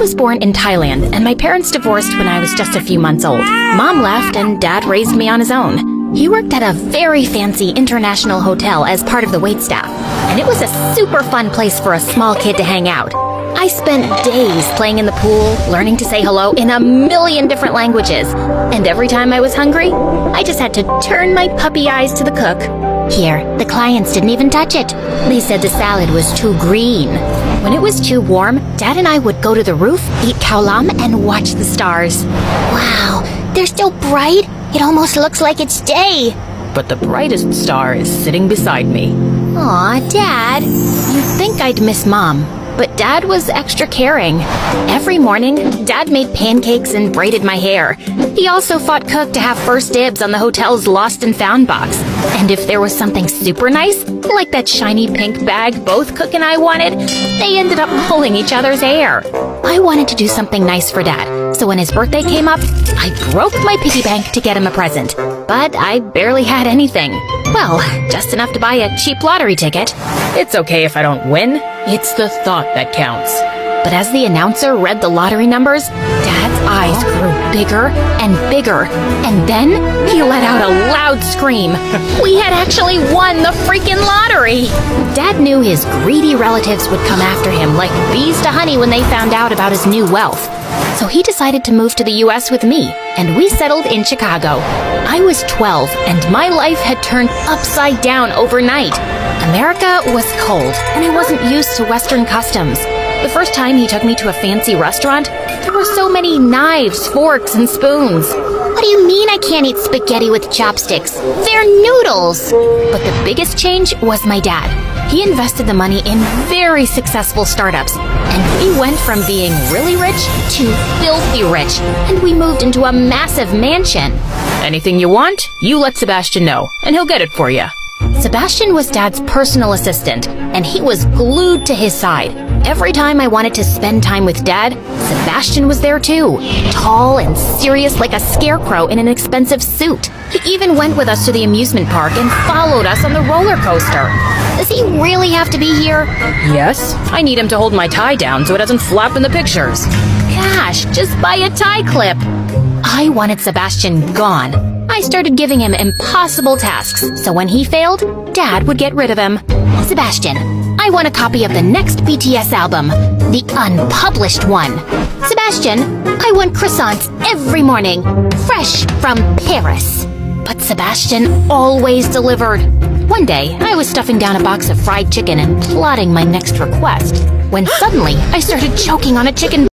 was born in Thailand, and my parents divorced when I was just a few months old. Mom left, and Dad raised me on his own. He worked at a very fancy international hotel as part of the waitstaff, and it was a super fun place for a small kid to hang out. I spent days playing in the pool, learning to say hello in a million different languages, and every time I was hungry, I just had to turn my puppy eyes to the cook. Here, the clients didn't even touch it. They said the salad was too green. When it was too warm, Dad and I would go to the roof, eat khao lam, and watch the stars. Wow, they're so bright, it almost looks like it's day. But the brightest star is sitting beside me. Aw, Dad. You'd think I'd miss Mom, but Dad was extra caring. Every morning, Dad made pancakes and braided my hair. He also fought Cook to have first dibs on the hotel's lost and found box. And if there was something super nice, like that shiny pink bag both Cook and I wanted, they ended up pulling each other's hair. I wanted to do something nice for Dad, so when his birthday came up, I broke my piggy bank to get him a present. But I barely had anything. Well, just enough to buy a cheap lottery ticket. It's okay if I don't win. It's the thought that counts. But as the announcer read the lottery numbers, Dad's eyes grew bigger and bigger, and then he let out a loud scream. We had actually won the freaking lottery! Dad knew his greedy relatives would come after him like bees to honey when they found out about his new wealth. So he decided to move to the US with me, and we settled in Chicago. I was 12, and my life had turned upside down overnight. America was cold, and I wasn't used to Western customs. The first time he took me to a fancy restaurant, there were so many knives, forks, and spoons. What do you mean I can't eat spaghetti with chopsticks? They're noodles! But the biggest change was my dad. He invested the money in very successful startups, and we went from being really rich to filthy rich, and we moved into a massive mansion. Anything you want, you let Sebastian know, and he'll get it for you. Sebastian was Dad's personal assistant, and he was glued to his side. Every time I wanted to spend time with Dad, Sebastian was there too, tall and serious like a scarecrow in an expensive suit. He even went with us to the amusement park and followed us on the roller coaster. Does he really have to be here? Yes, I need him to hold my tie down so it doesn't flap in the pictures. Gosh, just buy a tie clip. I wanted Sebastian gone. I started giving him impossible tasks, so when he failed, Dad would get rid of him. Sebastian, I want a copy of the next BTS album, the unpublished one. Sebastian, I want croissants every morning, fresh from Paris. But Sebastian always delivered. One day, I was stuffing down a box of fried chicken and plotting my next request, when suddenly I started choking on a chicken